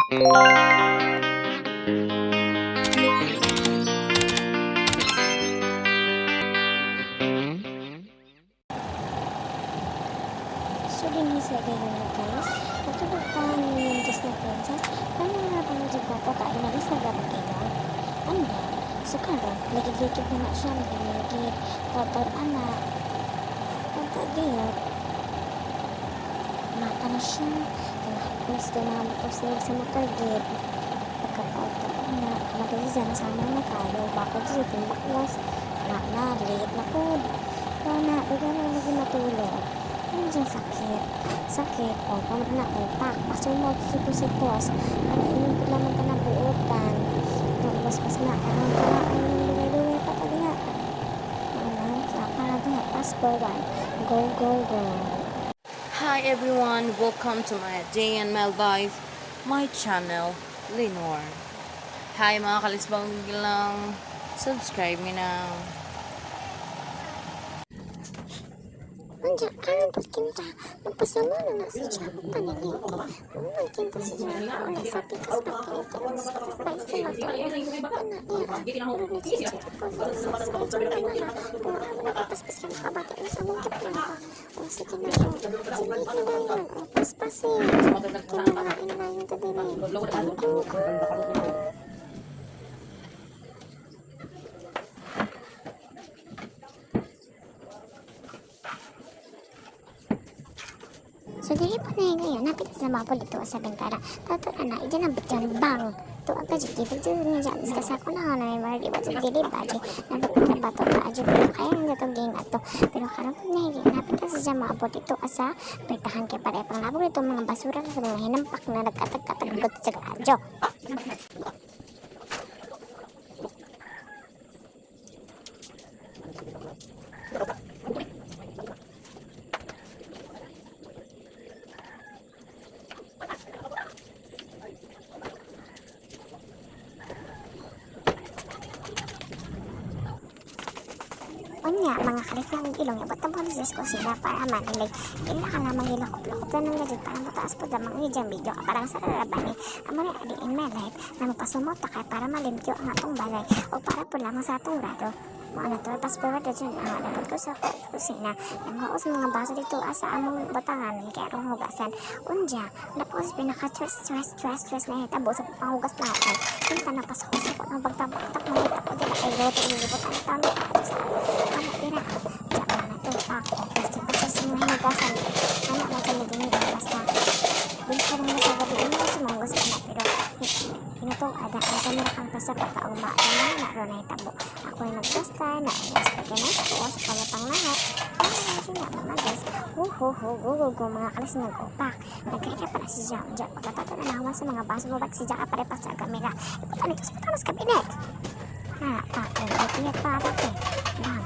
So din sa ganyan guys, natulungan niyo yung Disney Princess, ano nga bang dito ko kain na sa gabang ilang? Ano? So karon, nagigigit na siya, nagigigit, total anak, pagkagiyot, mata na siya, gusto na matusig sa motorgid, pagkapauto anak, nagigisa na sama na kayo, bakit siya timbakwas, na, late na po, na, bigyan na lagi matulog. Ano dyan sakit, o pamana utak, pasumot, sipos, ano yung kailangan ka na buutan, pas na, ang yung luway-luway pa talaga, sa para doon, fast forward, go. Hi everyone, welcome to my day and my life, my channel, Lenore. Hi mga kalisbang lang, subscribe me now. Andiyan, parang pagkinta, magpasama na si Jack, paniliti. Magkinta si Jack, wala sa pikas pagkinta, spicy na to. Ano niya, pero ni si Jack, pagkinta sa Jack, nakapaspas ka nakabati mo sa mong kiplong. O sige na yun, sige na yun, o paspasin. Kinakain na yun tabi na yun. Go. So dili pa na ngayon, napit sa mga dito sa bintana. Tato na, idyan ang bityan, bang! Tuwa ka dyan, dito niya dyan, iskasako na ako na may mga diba dyan, dili ba dyan, napit bato ka adyo, pero kaya nga itong game ato. Pero karang pag ngayon, napit ka sa dyan mga dito sa bertahan kay pare pang nabog ito mga basura sa mga hinampak na nagkatag-katag sa adyo. Unya, mga kalifang ilong, abot ang polisis ko sila para manilig. Ila ka nga magilakop-lakop na ng gadget para mataas po na mga idyang video ka parang sa rarabani. Amo na adi in my life na magpasumot ka para malimpyo ang atong balay o para po lamang sa atong grado. Ano to, fast forward na dyan, dapat ko sa kusina. Nanghuos mga baso dito sa among batangan, kaya rong hugasan. Unya, napos pinaka-stress na hitabo sa panghugas natin. Pinta na pasok-pasok ng pagtabak-tak mga ito ko dila kay Roto, inilibot ang taon na sa ano tira. Diyan na to, ako. Basta sa mga hinugasan. Ano na talagang basta. Basta rin mo sa gabi, ano kasi manghugas ka na, pero ito, ada ang kamera kang sa pagkauma. Ano na ron na hitabo. Ako ay nag-basta, na-uwas pa ka na ako sa kalatang lahat. Ano na siya na mga guys. Go, mga kalas nag-upak. Nagkaya pala si Jack. Pagkatato na naman sa mga baso mo, ba't si Jack pare pa sa kamera. Iputan ito sa patamas kabinet. Ako, ipiyat pa ako eh. Bang.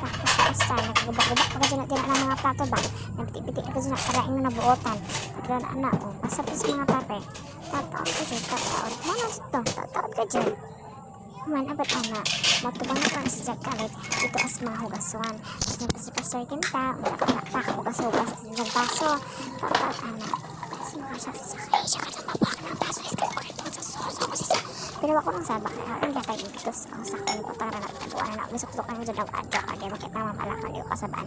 Tapos basta, nagagubak-gubak pa ka dyan ng mga plato bang. Nagpiti-piti ka dyan karain na nabuotan. Pagkaroon anak ko, basta pa sa mga pape. Tataon ka dyan, tataon. Manas ito, tataon ka dyan. Man, abot anak, matubang na parang si Jack kalit, ito as mga hugaswan. Kasi pa si Pastor Kinta, hugas-hugas sa isang baso. Tatat anak, kasi makasakit sa kaya siya ka na mabak ng baso, iskal ko rin sa sosa ko siya. Pero ako lang sabak, ang gatay itos, ang sakit ko para nagtabuan na, misok-tok ang dyan adyo ka, di makita naman pala kang liyo kasabaan.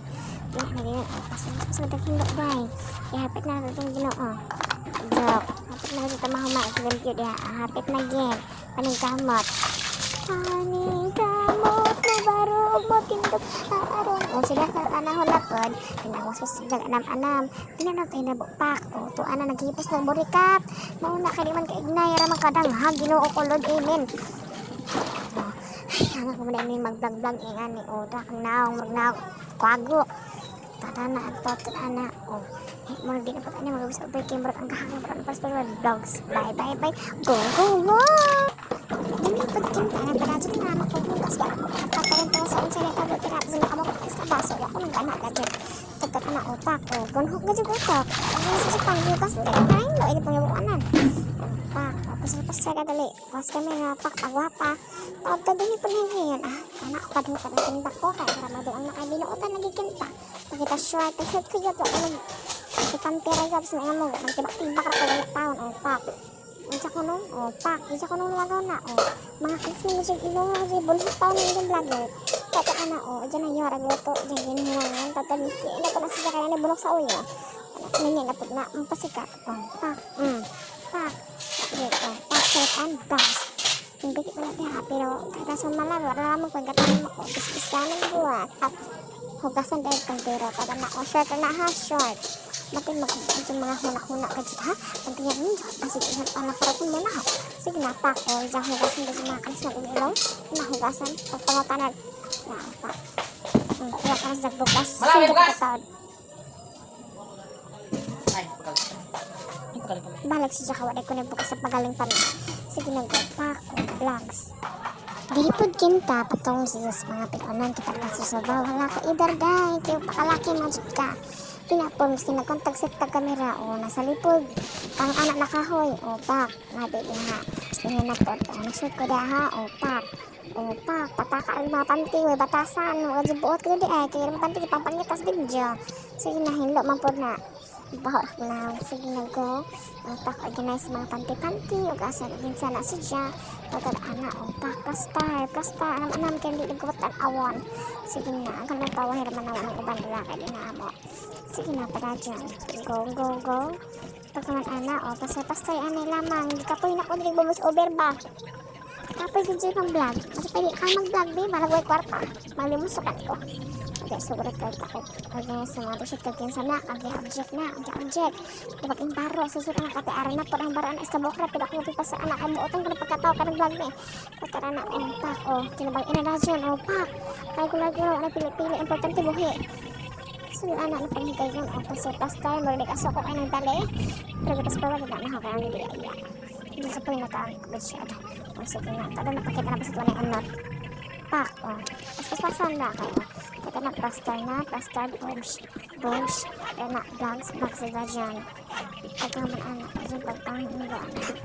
Hindi na kasi nagtahindok dahil, ihapit na natin itong ginoo. Joke, hapit na natin tamahumay, limpyo diha, hapit na gin, paningkamot. Paningkamot na barog mo tindog arong. O sila sa anahon lakod, pinawas mo sa anam-anam, pinanaw tayo na bupak, o tuan na naghipos ng burikap, mauna ka naman ka-ignay, ramang kadang ha, ginoo ko Lord, amen. Ay, hanga ko muna yung mag-vlog-vlog, ingan ni Oda, kang naong mag-naong, kwago, tatana at tatana, o, mga di na po tayo mag-ubis over camera, ang kahangin po ng passport vlogs, bye, go. Dili pagkinta na pedazo na naman ko hugas ba ako nakatayin tayo sa unsa na tabot tira sa nakamok sa baso ako nang gana gadget tagkat na utak ko gunhok gadget utak ang sa panghugas mo kay no ito pang yawanan utak tapos sa dali was kami na pagpagwapa pagka dili pa ngayon kana ako kadung sa tinda ko kay para maduang nakabinuotan nagikinta pagkita short head ko yato ako si kampira jobs na mo magtibak-tibak ako wala taon utak ko nung, o, pak, isa ko nung lagaw na, o, mga kids mo dyan, ilo, kasi bullshit pa nung dyan vlogger. Kata ka na, o, dyan na yun, agluto, dyan ginihinangan, tatagisi, ina ko na siya kaya na bulok sa uyo. Nangin na po na, pasikat, o, pak, pak, pak, setan, blast. Hindi ko na tiha, pero kaso malaro, alam ko, gatanin mo ko, bis-bisa ng buwan, at hugasan dahil kaldero, kada na, o, short na ha, short. Matin mga huna-huna ka dito ha. Pagkaya kasi anak para kung muna ha. Sige na, pak, o, dyan hugasan dito mga kalis na ilong. Nahugasan, pagpangotanan. Na, pak. Kaya ka na sa bukas. Sige ka taon. Ay, pagaling kami. Balik siya ka, wala ko na bukas sa pagaling pa rin. Sige na, go, pak, o, vlogs. Dilipod kinta, patong sa mga pikonan, kita pa sa sabaw. Wala ka, idar day, kayo pakalaki majud ka. Pinapon, kinagkontag sa kamera, o, nasa lipod. Ang anak na kahoy, o, pak, nabili ha. Sige na po, o, nashoot ko da ha, o, pak. O, pak, pataka ang mga panty, o, batasan, o, buot ko di ay, kaya mga panty, pangpangitas video. Sige na, hinlo, mampod na. Bahor na, sige na go. O, pak, organize mga panty-panty, o, kasan, ginsa na siya. Pagkad anak, o, pak, plastar, anam, kaya hindi nagkuwatan awon. Sige na, ang kalang pawahir manawa ng ubang lalaki, di na amo. Sige na, para dyan. Go. Pagkaman ana, o, pasay anay lamang. Di ka po yun ako din bubus over ba? Kapoy din dyan ang vlog. Kasi pwede ka mag-vlog, di, malagway kwarta. Malimusukan ko. Okay, sugulat kayo tako. Okay, sa mga t-shirt kagyan sa na, object. Dapat yung baro, susunod na katiara na po ang baraan is kabukra. Pero ako pa sa anak, kamuotong ko na pagkataw ka ng vlog ni. Katara na, o, pak, o, kinabang inadasyon, o, pak. Kaya ko lagi, o, pili-pili, importante buhi. So, yung anak na panghigay yun, o, pasir-pastar, marinig aso ko kayo ng tali. Pero bitas pa wala na ako kaya hindi iya. Hindi sa po yung nakaangkabit siya. O, sige na, tada napakita na pa sa tuwan ng unot. Pak, o, paspasan na kayo. Kaya na, pastar, bombs, kaya na, vlogs sila dyan. Pagkaman anak, dyan pagpangin ba, anak.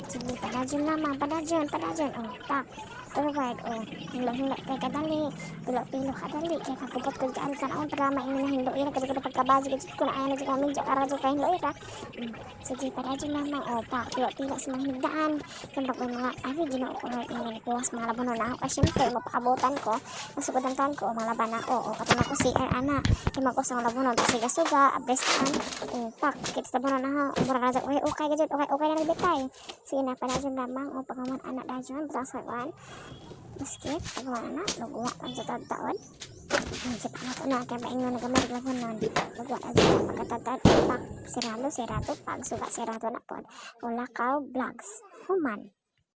Sige, padadyan naman, padadyan, o, pak. Provide, o, hilo kay kadali, pilo kadali, kaya kakupot ko dyan ka naon para mainin na hilo ira, kasi ko na pagkabazi, kasi ko na ayaw na dyan kami dyan, karadyo ka hilo ira. Sige, padadyan naman, o, pak, pilo sa mga higdaan, yung pag may mga, ay, ginoo ko na ingin, kuwas mga labanon na ako, kasi syempre, mapakabutan ko, masugodan taon ko, mga laban ako, o, katama ko si ana, yung mga kusang labanon, siga-suga, abrestan, o, pak, kits labanon na ha, mura na dyan, okay na nagbitay. Sige na, padadyan naman, o, pagaman anak na dyan, pagkasaguan, basket, pagawa na, lugwa ang sa taon. Sa pangako na, kaya maing na nagamay labanon. Lugwa na dyan, pagkatatad, pak, sirado, pag suga, sirado na po. Ulakaw, vlogs, human.